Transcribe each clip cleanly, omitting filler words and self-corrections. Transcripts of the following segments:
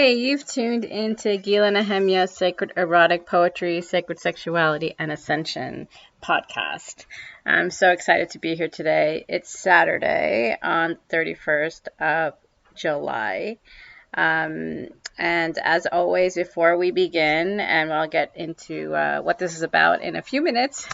Hey, you've tuned into Gila Nehemia Sacred Erotic Poetry, Sacred Sexuality, and Ascension podcast. I'm so excited to be here today. It's Saturday on 31st of July. And as always, before we begin, and I'll get into what this is about in a few minutes,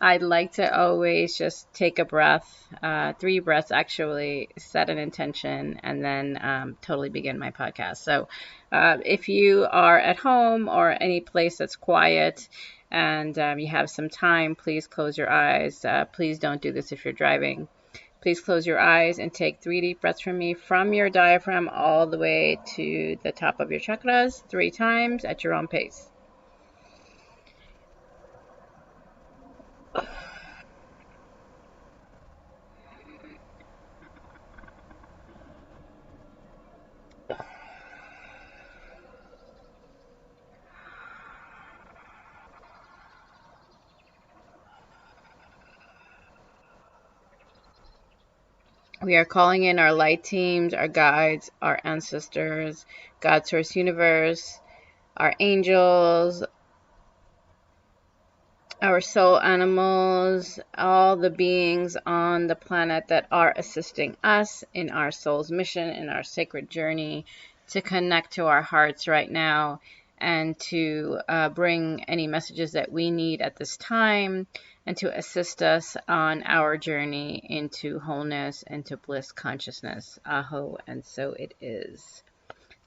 I'd like to always just take a breath, 3 breaths actually, set an intention, and then totally begin my podcast. So if you are at home or any place that's quiet and you have some time, please close your eyes. Please don't do this if you're driving. Please close your eyes and take 3 deep breaths from me from your diaphragm all the way to the top of your chakras 3 times at your own pace. We are calling in our light teams, our guides, our ancestors, God Source Universe, our angels, our soul animals, all the beings on the planet that are assisting us in our soul's mission, in our sacred journey to connect to our hearts right now and to bring any messages that we need at this time and to assist us on our journey into wholeness, into bliss consciousness. Aho, and so it is.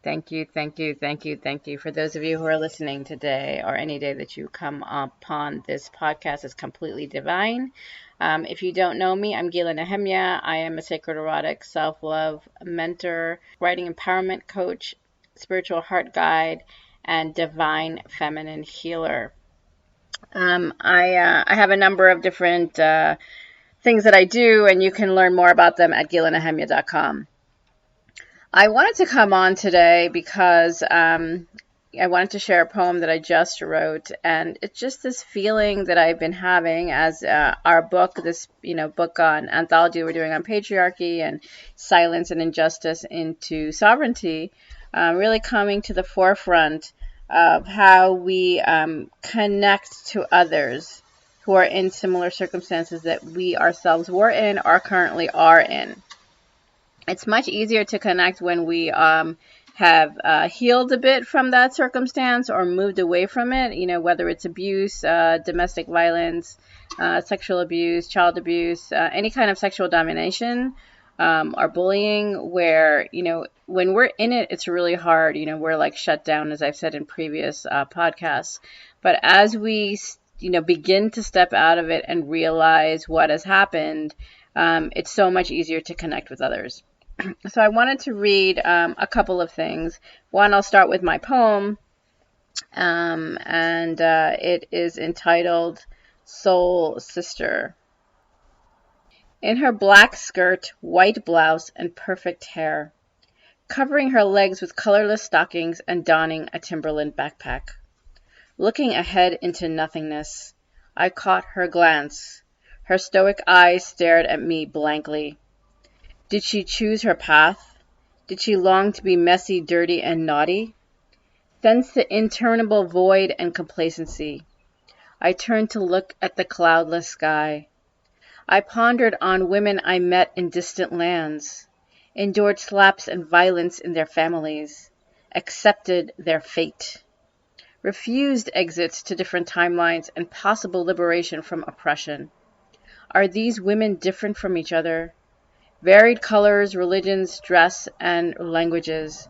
Thank you, thank you, thank you, thank you. For those of you who are listening today or any day that you come upon this podcast, is completely divine. If you don't know me, I'm Gila Nehemia. I am a sacred erotic self-love mentor, writing empowerment coach, spiritual heart guide, and divine feminine healer. I have a number of different things that I do, and you can learn more about them at gilanehemia.com. I wanted to come on today because I wanted to share a poem that I just wrote, and it's just this feeling that I've been having as our book, this book on anthology we're doing on patriarchy and silence and injustice into sovereignty, really coming to the forefront of how we connect to others who are in similar circumstances that we ourselves were in or currently are in. It's much easier to connect when we have healed a bit from that circumstance or moved away from it, whether it's abuse, domestic violence, sexual abuse, child abuse, any kind of sexual domination or bullying where, when we're in it, it's really hard. We're like shut down, as I've said in previous podcasts. But as we, begin to step out of it and realize what has happened, it's so much easier to connect with others. So I wanted to read a couple of things. One, I'll start with my poem, and it is entitled Soul Sister. In her black skirt, white blouse, and perfect hair, covering her legs with colorless stockings and donning a Timberland backpack. Looking ahead into nothingness, I caught her glance. Her stoic eyes stared at me blankly. Did she choose her path? Did she long to be messy, dirty, and naughty? Sense the interminable void and complacency. I turned to look at the cloudless sky. I pondered on women I met in distant lands, endured slaps and violence in their families, accepted their fate, refused exits to different timelines and possible liberation from oppression. Are these women different from each other? Varied colors, religions, dress, and languages,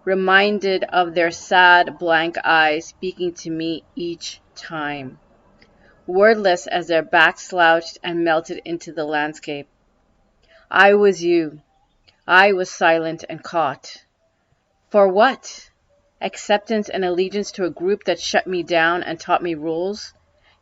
reminded of their sad, blank eyes speaking to me each time. Wordless as their backs slouched and melted into the landscape. I was you. I was silent and caught. For what? Acceptance and allegiance to a group that shut me down and taught me rules?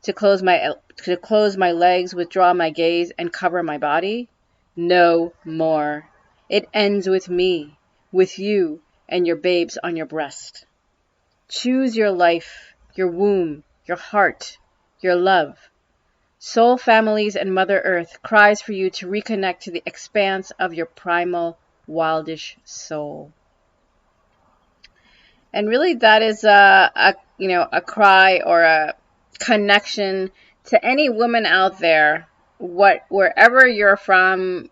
To close my legs, withdraw my gaze, and cover my body? No more. It ends with me, with you, and your babes on your breast. Choose your life, your womb, your heart, your love. Soul families and Mother Earth cries for you to reconnect to the expanse of your primal, wildish soul. And really that is a cry or a connection to any woman out there, wherever you're from,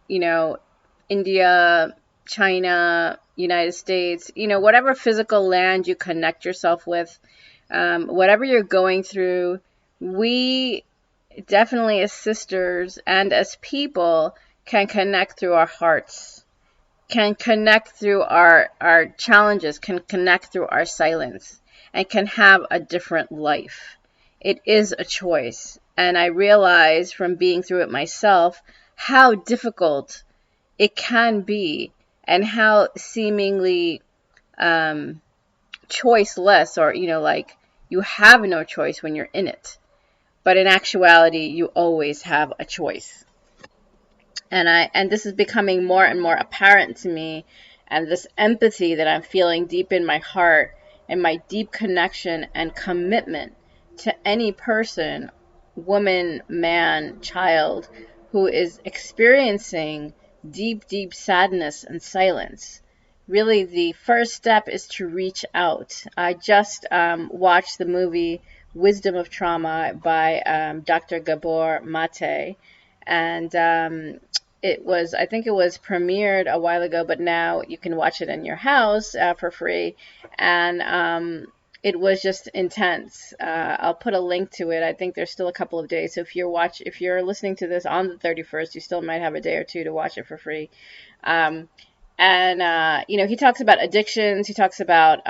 India, China, United States, whatever physical land you connect yourself with, whatever you're going through, we definitely as sisters and as people can connect through our hearts, can connect through our challenges, can connect through our silence, and can have a different life. It is a choice. And I realize from being through it myself how difficult it can be, and how seemingly choiceless, or, like you have no choice when you're in it. But in actuality, you always have a choice. And this is becoming more and more apparent to me, and this empathy that I'm feeling deep in my heart, and my deep connection and commitment to any person, woman, man, child, who is experiencing deep sadness and silence. Really, the first step is to reach out. I just watched the movie Wisdom of Trauma by Dr. Gabor Mate, and I think it was premiered a while ago, but now you can watch it in your house for free. And it was just intense. I'll put a link to it. I think there's still a couple of days. So if you're listening to this on the 31st, you still might have a day or two to watch it for free. He talks about addictions. He talks about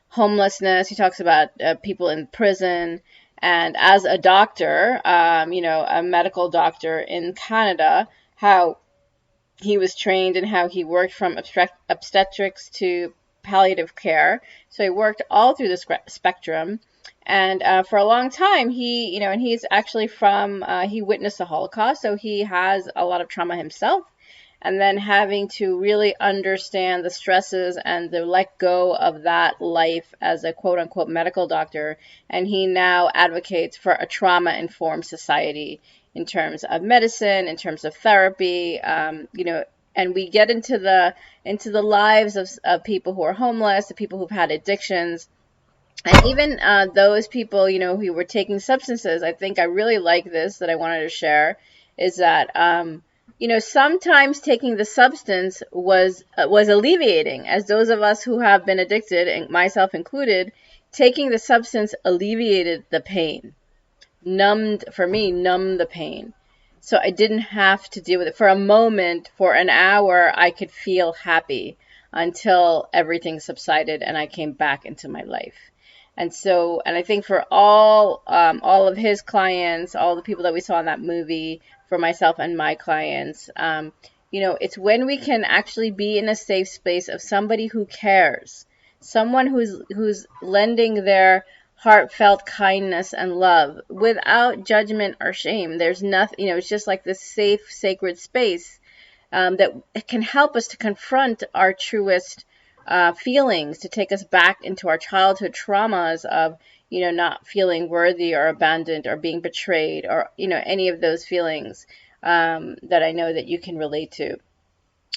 homelessness. He talks about people in prison. And as a doctor, a medical doctor in Canada, how he was trained and how he worked from obstetrics to palliative care. So he worked all through the spectrum. And for a long time, and he's actually he witnessed the Holocaust, so he has a lot of trauma himself. And then having to really understand the stresses and the let go of that life as a quote unquote medical doctor. And he now advocates for a trauma-informed society in terms of medicine, in terms of therapy, and we get into the lives of people who are homeless, the people who've had addictions, and even those people, who were taking substances. I think I really like this, that I wanted to share, is that sometimes taking the substance was alleviating. As those of us who have been addicted, and myself included, taking the substance alleviated the pain, numbed the pain. So I didn't have to deal with it. For a moment, for an hour, I could feel happy until everything subsided and I came back into my life. And I think for all of his clients, all the people that we saw in that movie, for myself and my clients, it's when we can actually be in a safe space of somebody who cares, someone who's lending their heartfelt kindness and love without judgment or shame. There's nothing, it's just like this safe, sacred space that can help us to confront our truest feelings, to take us back into our childhood traumas of, not feeling worthy or abandoned or being betrayed, or, any of those feelings that I know that you can relate to.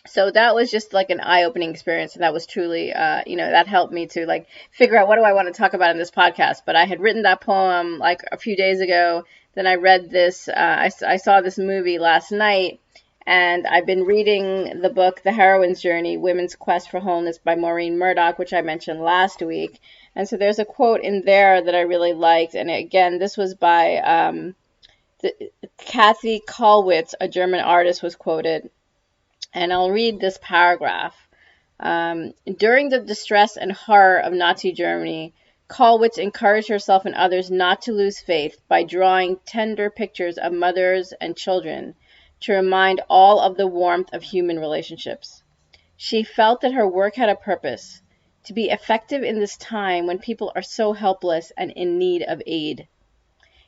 So that was just like an eye-opening experience, and that was truly, that helped me to like figure out what do I want to talk about in this podcast. But I had written that poem like a few days ago. Then I read this. I saw this movie last night, and I've been reading the book The Heroine's Journey: Women's Quest for Wholeness by Maureen Murdoch, which I mentioned last week. And so there's a quote in there that I really liked. And again, this was by Kathy Kollwitz, a German artist, was quoted. And I'll read this paragraph. During the distress and horror of Nazi Germany, Kollwitz encouraged herself and others not to lose faith by drawing tender pictures of mothers and children to remind all of the warmth of human relationships. She felt that her work had a purpose, to be effective in this time when people are so helpless and in need of aid.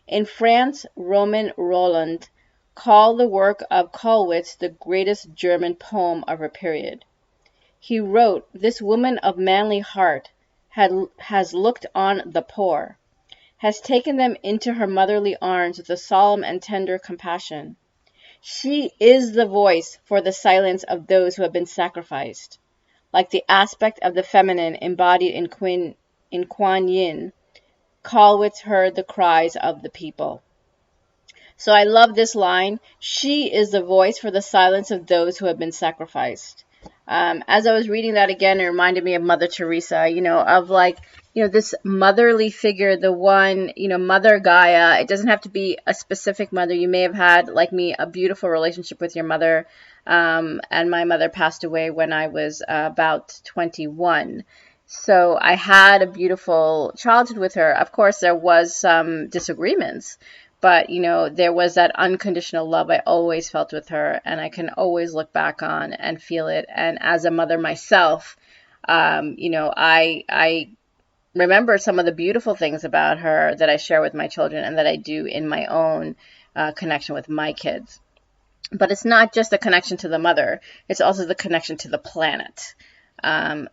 In France, Roman Roland called the work of Kollwitz the greatest German poem of her period. He wrote, "This woman of manly heart has looked on the poor, has taken them into her motherly arms with a solemn and tender compassion. She is the voice for the silence of those who have been sacrificed. like the aspect of the feminine embodied in Kuan Yin, call with her the cries of the people. So I love this line. She is the voice for the silence of those who have been sacrificed. As I was reading that again, it reminded me of Mother Teresa, of like, this motherly figure, the one, Mother Gaia. It doesn't have to be a specific mother. You may have had, like me, a beautiful relationship with your mother. And my mother passed away when I was about 21. So I had a beautiful childhood with her. Of course, there was some disagreements, but, there was that unconditional love I always felt with her, and I can always look back on and feel it. And as a mother myself, I remember some of the beautiful things about her that I share with my children and that I do in my own connection with my kids. But it's not just the connection to the mother, it's also the connection to the planet.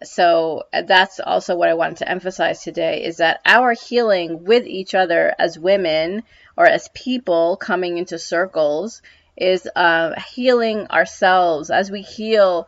So that's also what I wanted to emphasize today, is that our healing with each other as women or as people coming into circles is healing ourselves. As we heal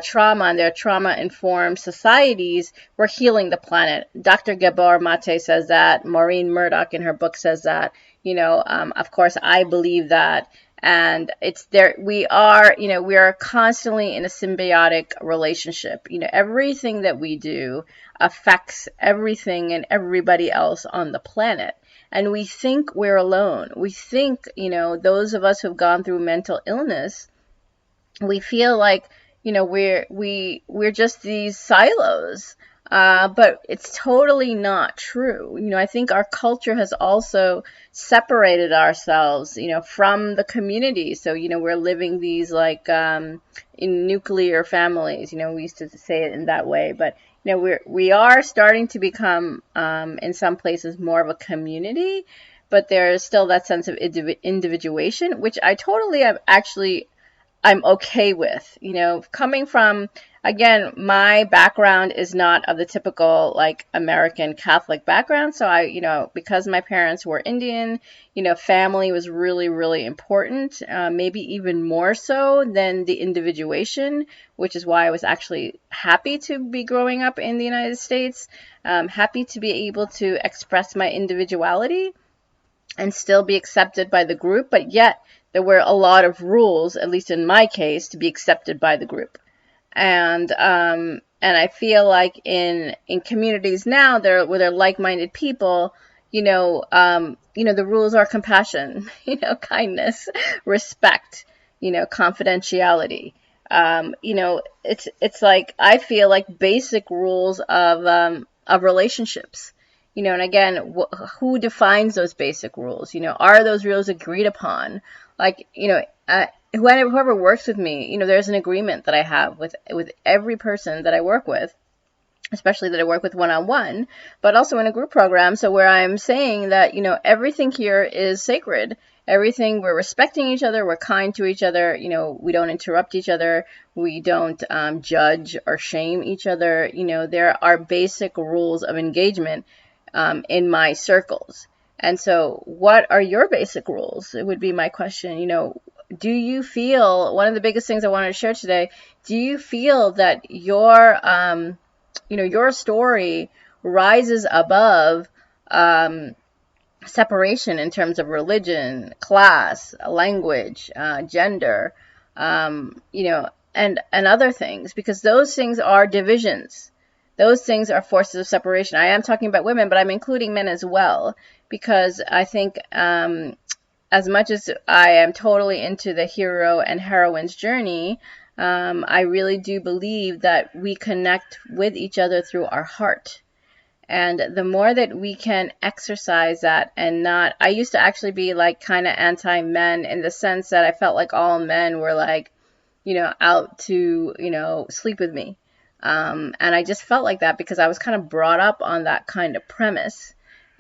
trauma and their trauma-informed societies, we're healing the planet. Dr. Gabor Mate says that. Maureen Murdoch in her book says that. Of course, I believe that. And it's there, we are constantly in a symbiotic relationship. Everything that we do affects everything and everybody else on the planet. And we think we're alone. We think, those of us who've gone through mental illness, we feel like, we're just these silos. But it's totally not true. I think our culture has also separated ourselves, from the community. So, we're living these like in nuclear families. We used to say it in that way, but we are starting to become in some places more of a community, but there is still that sense of individuation, which I totally I'm okay with. Coming from, again, my background is not of the typical like American Catholic background. So because my parents were Indian, family was really, really important, maybe even more so than the individuation, which is why I was actually happy to be growing up in the United States, happy to be able to express my individuality and still be accepted by the group, but yet there were a lot of rules, at least in my case, to be accepted by the group. And I feel like in communities now where they're like-minded people, the rules are compassion, kindness, respect, confidentiality. It's like, I feel like basic rules of relationships. And again, who defines those basic rules? Are those rules agreed upon? Like, whoever works with me, there's an agreement that I have with every person that I work with, especially that I work with one-on-one, but also in a group program. So where I'm saying that, everything here is sacred. Everything, we're respecting each other, we're kind to each other, we don't interrupt each other, we don't judge or shame each other. There are basic rules of engagement in my circles. And so what are your basic rules? It would be my question. Do you feel, one of the biggest things I wanted to share today, do you feel that your story rises above separation in terms of religion, class, language, gender, and other things? Because those things are divisions. Those things are forces of separation. I am talking about women, but I'm including men as well, because I think as much as I am totally into the hero and heroine's journey, I really do believe that we connect with each other through our heart. And the more that we can exercise that and not, I used to actually be like kind of anti-men in the sense that I felt like all men were like, out to, sleep with me. And I just felt like that because I was kind of brought up on that kind of premise.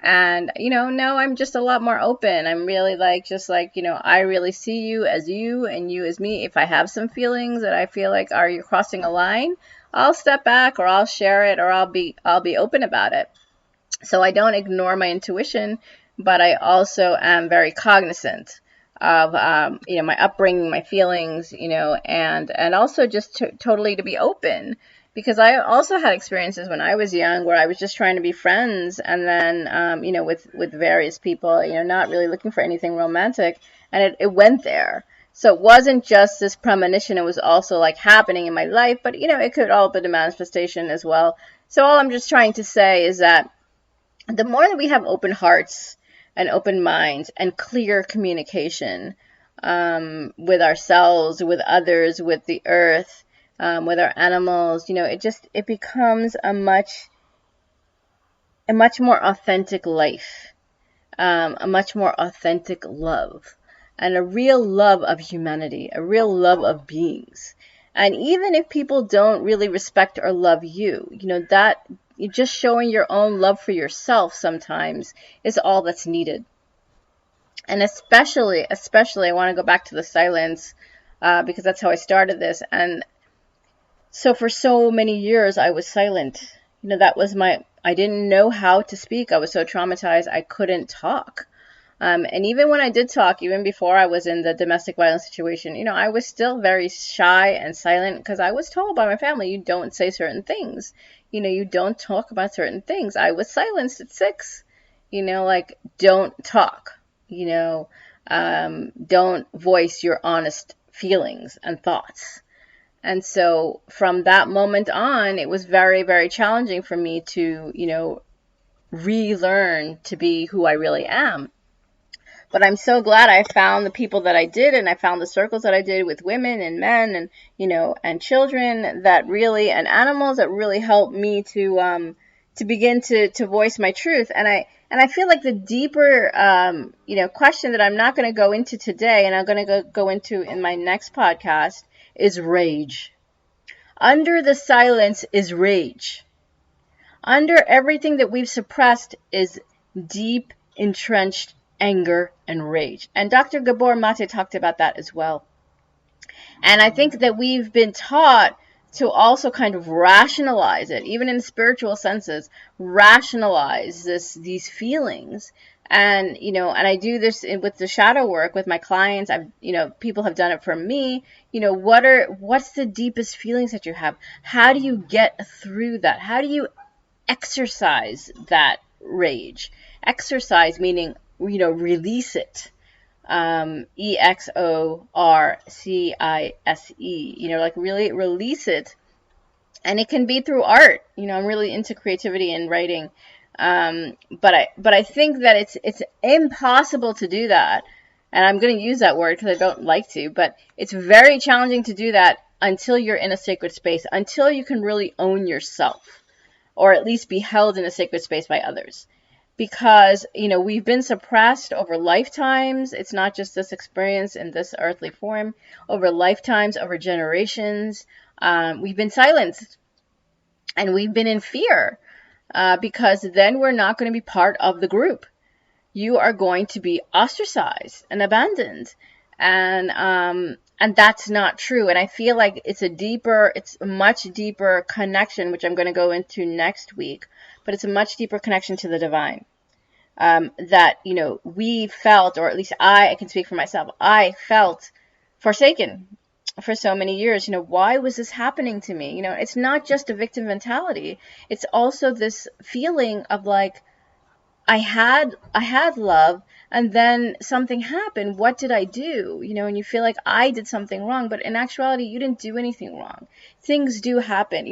And, now I'm just a lot more open. I'm really I really see you as you and you as me. If I have some feelings that I feel like, are you crossing a line? I'll step back or I'll share it or I'll be open about it. So I don't ignore my intuition, but I also am very cognizant of, my upbringing, my feelings, and also just totally to be open. Because I also had experiences when I was young where I was just trying to be friends, and then, with various people, not really looking for anything romantic, and it went there. So it wasn't just this premonition, it was also like happening in my life, but it could all be a manifestation as well. So all I'm just trying to say is that the more that we have open hearts and open minds and clear communication, with ourselves, with others, with the earth, with our animals, it becomes a much more authentic life, a much more authentic love, and a real love of humanity, a real love of beings. And even if people don't really respect or love you, that just showing your own love for yourself sometimes is all that's needed. And especially, I want to go back to the silence, because that's how I started this. And so for so many years, I was silent. That was I didn't know how to speak. I was so traumatized, I couldn't talk. And even when I did talk, even before I was in the domestic violence situation, I was still very shy and silent because I was told by my family, you don't say certain things. You don't talk about certain things. I was silenced at 6, like, don't talk, don't voice your honest feelings and thoughts. And so from that moment on, it was very, very challenging for me to, relearn to be who I really am. But I'm so glad I found the people that I did, and I found the circles that I did with women and men and, and children that really, and animals that really helped me to begin to voice my truth. And I feel like the deeper, question that I'm not going to go into today, and I'm going to go into in my next podcast, is rage. Under the silence is rage. Under everything that we've suppressed is deep, entrenched anger and rage. And Dr. Gabor Mate talked about that as well. And I think that we've been taught to also kind of rationalize it, even in spiritual senses, rationalize these feelings. And, and I do this with the shadow work with my clients. People have done it for me. What's the deepest feelings that you have? How do you get through that? How do you exercise that rage? Exercise meaning, release it. EXORCISE, like really release it. And it can be through art. I'm really into creativity and writing. But I think that it's impossible to do that. And I'm going to use that word because I don't like to, but it's very challenging to do that until you're in a sacred space, until you can really own yourself, or at least be held in a sacred space by others. Because, we've been suppressed over lifetimes. It's not just this experience in this earthly form. Over lifetimes, over generations, we've been silenced. And we've been in fear, because then we're not going to be part of the group. You are going to be ostracized and abandoned. And that's not true. And I feel like it's a much deeper connection, which I'm going to go into next week. But it's a much deeper connection to the divine, that, we felt, or at least I can speak for myself, I felt forsaken for so many years. Why was this happening to me? It's not just a victim mentality. It's also this feeling of like, I had love, and then something happened. What did I do? And you feel like I did something wrong, but in actuality, you didn't do anything wrong. Things do happen.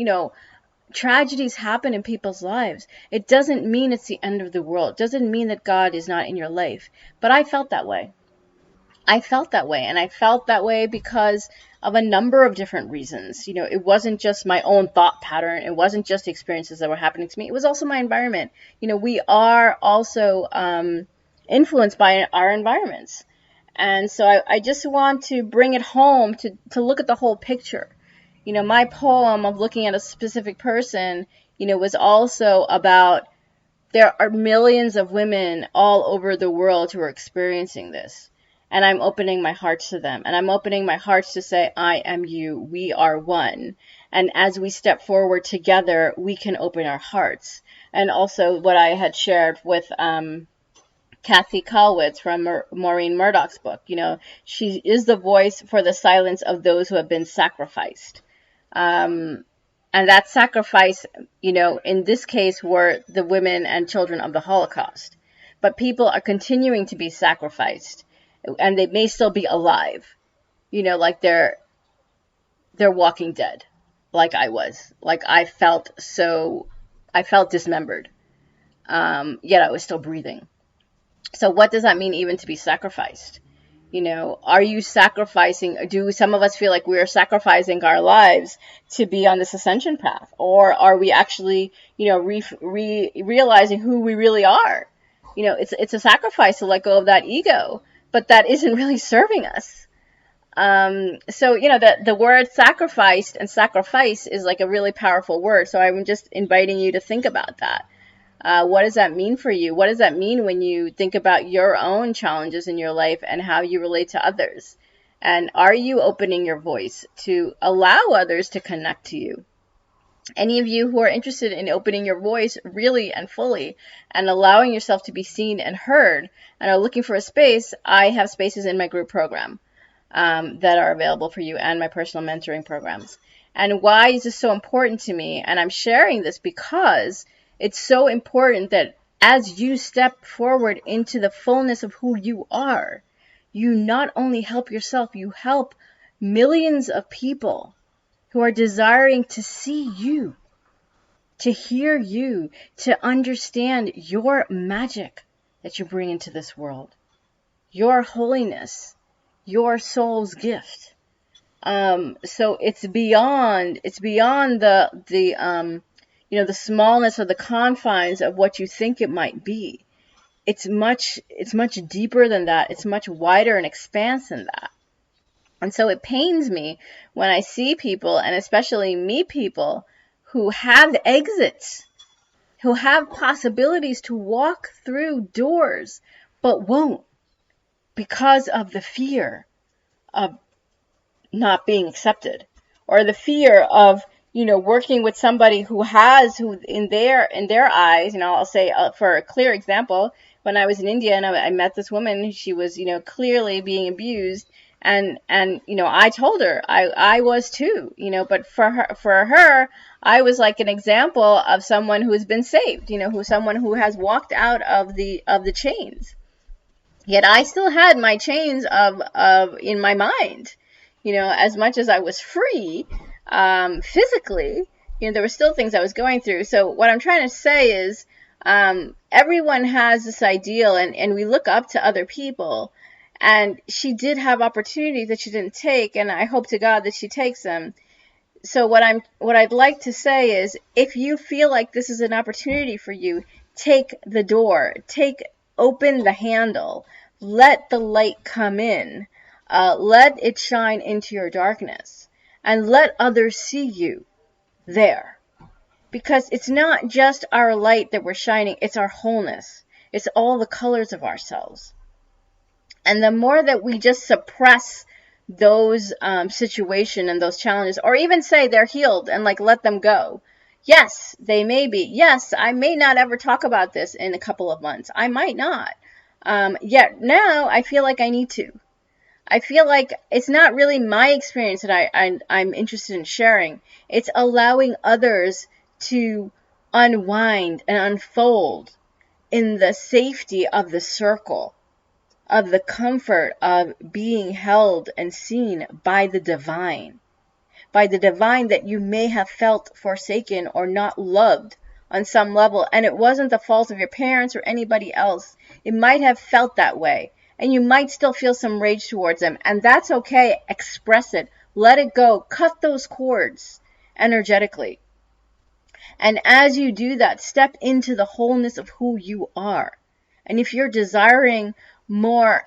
Tragedies happen in people's lives. It doesn't mean it's the end of the world. It doesn't mean that God is not in your life. But I felt that way. And I felt that way because of a number of different reasons. It wasn't just my own thought pattern. It wasn't just the experiences that were happening to me. It was also my environment. We are also influenced by our environments. And so I just want to bring it home to look at the whole picture. My poem of looking at a specific person, was also about, there are millions of women all over the world who are experiencing this. And I'm opening my heart to them. And I'm opening my heart to say, I am you. We are one. And as we step forward together, we can open our hearts. And also what I had shared with Kathy Kalwitz from Maureen Murdoch's book. She is the voice for the silence of those who have been sacrificed. And that sacrifice, in this case, were the women and children of the Holocaust. But people are continuing to be sacrificed, and they may still be alive, like they're walking dead, like I was. Like I felt dismembered, yet I was still breathing. So what does that mean even to be sacrificed? Are you sacrificing? Do some of us feel like we're sacrificing our lives to be on this ascension path? Or are we actually, realizing who we really are? It's a sacrifice to let go of that ego, but that isn't really serving us. So, the word sacrificed and sacrifice is like a really powerful word. So I'm just inviting you to think about that. What does that mean for you? What does that mean when you think about your own challenges in your life and how you relate to others? And are you opening your voice to allow others to connect to you? Any of you who are interested in opening your voice really and fully and allowing yourself to be seen and heard and are looking for a space, I have spaces in my group program that are available for you, and my personal mentoring programs. And why is this so important to me? And I'm sharing this because it's so important that as you step forward into the fullness of who you are, you not only help yourself, you help millions of people who are desiring to see you, to hear you, to understand your magic that you bring into this world, your holiness, your soul's gift. So it's beyond the smallness or the confines of what you think it might be. It's much deeper than that. It's much wider and expanse than that. And so it pains me when I see people, and especially meet people, who have exits, who have possibilities to walk through doors, but won't, because of the fear of not being accepted, or the fear of working with somebody who in their eyes, I'll say, for a clear example, when I was in India and I met this woman, she was clearly being abused, and I told her I was too, but for her I was like an example of someone who has been saved, someone who has walked out of the chains. Yet I still had my chains of in my mind. As much as I was free physically, there were still things I was going through. So what I'm trying to say is everyone has this ideal, and we look up to other people. And she did have opportunities that she didn't take, and I hope to God that she takes them. So what I'd like to say is, if you feel like this is an opportunity for you, take the door, open the handle, let the light come in, let it shine into your darkness, and let others see you there. Because it's not just our light that we're shining, it's our wholeness. It's all the colors of ourselves. And the more that we just suppress those situations and those challenges, or even say they're healed and let them go. Yes, they may be. Yes, I may not ever talk about this in a couple of months. I might not. Yet now I feel like I need to. I feel like it's not really my experience that I'm interested in sharing. It's allowing others to unwind and unfold in the safety of the circle, of the comfort of being held and seen by the divine that you may have felt forsaken or not loved on some level. And it wasn't the fault of your parents or anybody else. It might have felt that way. And you might still feel some rage towards them. And that's okay. Express it. Let it go. Cut those cords energetically. And as you do that, step into the wholeness of who you are. And if you're desiring more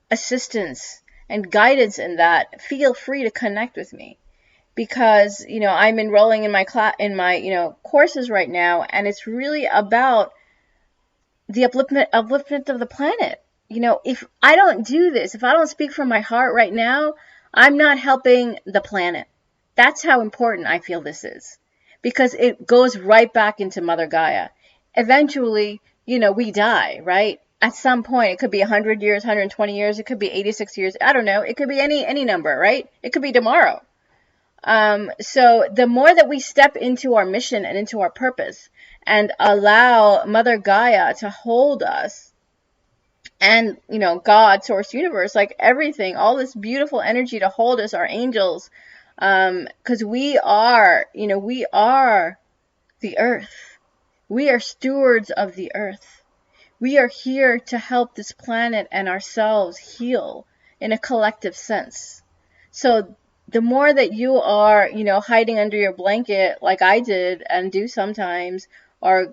assistance and guidance in that, feel free to connect with me. Because, I'm enrolling in my courses right now, and it's really about the upliftment of the planet. If I don't do this, if I don't speak from my heart right now, I'm not helping the planet. That's how important I feel this is. Because it goes right back into Mother Gaia. Eventually, we die, right? At some point, it could be 100 years, 120 years, it could be 86 years, I don't know. It could be any number, right? It could be tomorrow. So the more that we step into our mission and into our purpose and allow Mother Gaia to hold us, and, God, source, universe, like everything, all this beautiful energy to hold us, our angels, because we are the earth. We are stewards of the earth. We are here to help this planet and ourselves heal in a collective sense. So the more that you are, hiding under your blanket like I did and do sometimes, or,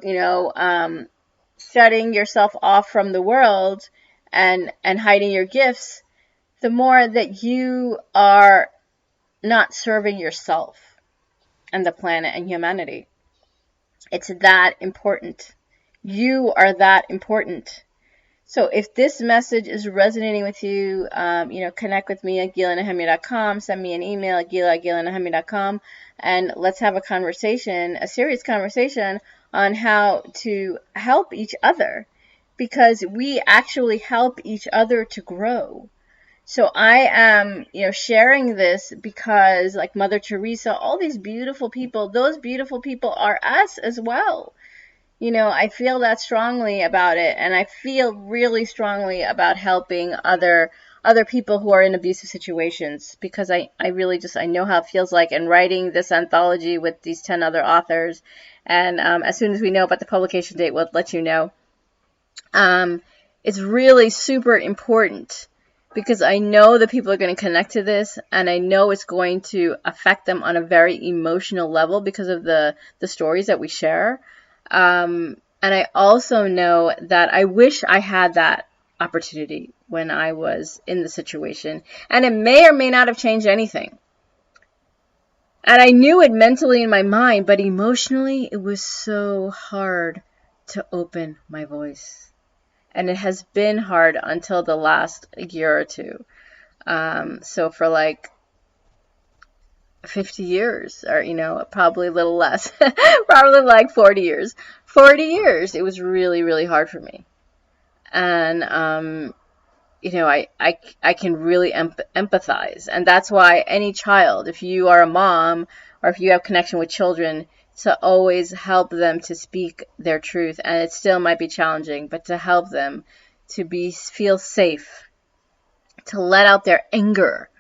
shutting yourself off from the world and hiding your gifts, the more that you are not serving yourself and the planet and humanity. It's that important. You are that important. So if this message is resonating with you, connect with me at gilanehemia.com. Send me an email at gila@gilanehemia.com, and let's have a conversation, a serious conversation on how to help each other, because we actually help each other to grow. So I am, sharing this because, like Mother Teresa, all these beautiful people, those beautiful people are us as well. I feel that strongly about it, and I feel really strongly about helping other people who are in abusive situations, because I really I know how it feels like, and writing this anthology with these 10 other authors, and as soon as we know about the publication date, we'll let you know. It's really super important, because I know that people are going to connect to this, and I know it's going to affect them on a very emotional level because of the stories that we share. And I also know that I wish I had that opportunity when I was in the situation, and it may or may not have changed anything. And I knew it mentally in my mind, but emotionally, it was so hard to open my voice. And it has been hard until the last year or two. So for like 50 years, or, probably a little less, probably like 40 years. 40 years, it was really, really hard for me. And, I can really empathize. And that's why any child, if you are a mom or if you have connection with children, to always help them to speak their truth. And it still might be challenging, but to help them to feel safe, to let out their anger,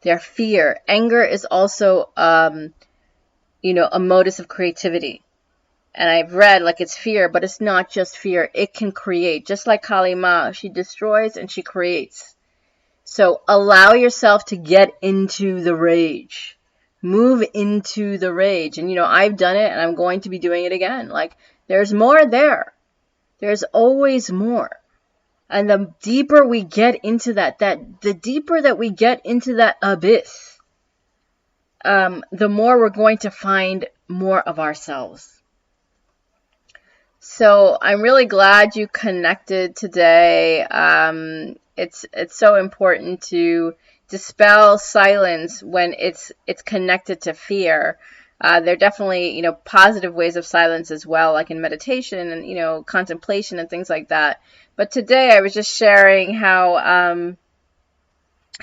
their fear. Anger is also, a modus of creativity. And I've read, like, it's fear, but it's not just fear. It can create. Just like Kali Ma, she destroys and she creates. So allow yourself to get into the rage. Move into the rage. And, I've done it, and I'm going to be doing it again. Like, there's more there. There's always more. And the deeper we get into the deeper that we get into that abyss, the more we're going to find more of ourselves. So I'm really glad you connected today. It's so important to dispel silence when it's connected to fear. There are definitely, positive ways of silence as well, like in meditation and, contemplation and things like that. But today I was just sharing how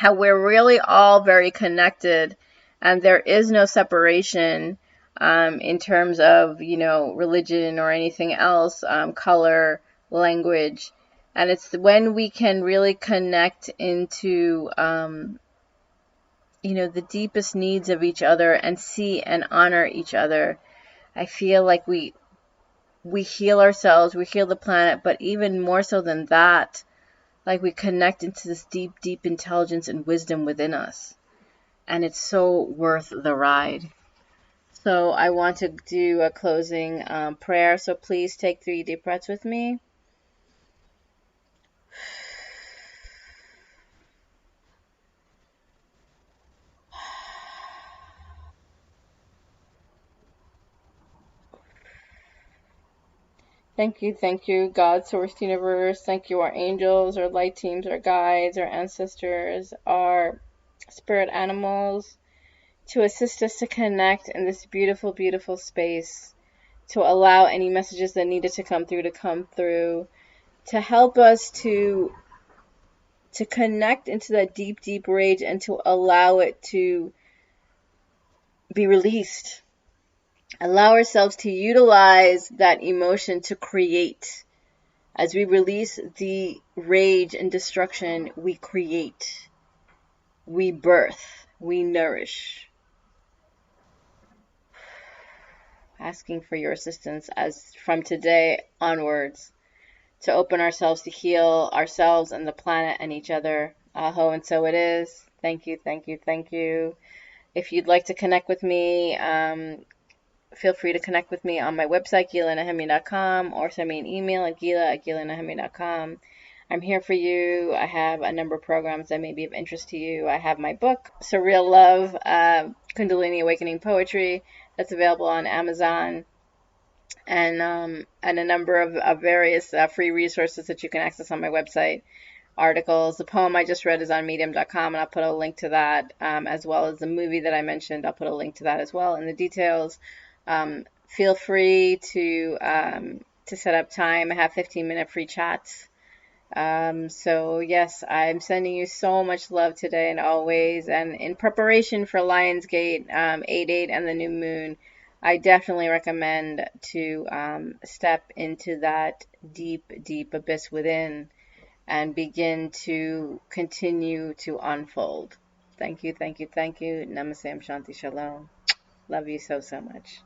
we're really all very connected, and there is no separation in terms of, religion or anything else, color, language. And it's when we can really connect into, the deepest needs of each other and see and honor each other. I feel like we heal ourselves, we heal the planet, but even more so than that, like we connect into this deep, deep intelligence and wisdom within us. And it's so worth the ride. So I want to do a closing prayer. So please take 3 deep breaths with me. Thank you, God, Source, Universe. Thank you, our angels, our light teams, our guides, our ancestors, our spirit animals, to assist us to connect in this beautiful, beautiful space, to allow any messages that needed to come through, to help us to connect into that deep, deep rage, and to allow it to be released. Allow ourselves to utilize that emotion to create. As we release the rage and destruction, we create, we birth, we nourish. Asking for your assistance as from today onwards to open ourselves to heal ourselves and the planet and each other. Aho, and so it is. Thank you, thank you, thank you. If you'd like to connect with me, feel free to connect with me on my website, gilanehemia.com, or send me an email at gila@gilanehemia.com. I'm here for you. I have a number of programs that may be of interest to you. I have my book, Surreal Love, Kundalini Awakening Poetry, that's available on Amazon, and a number of various free resources that you can access on my website. Articles. The poem I just read is on medium.com, and I'll put a link to that, as well as the movie that I mentioned. I'll put a link to that as well in the details. Feel free to set up time. I have 15-minute free chats. So yes, I'm sending you so much love today and always. And in preparation for Lionsgate 8/8 and the new moon, I definitely recommend to step into that deep, deep abyss within and begin to continue to unfold. Thank you, thank you, thank you. Namaste, Shanti, Shalom. Love you so, so much.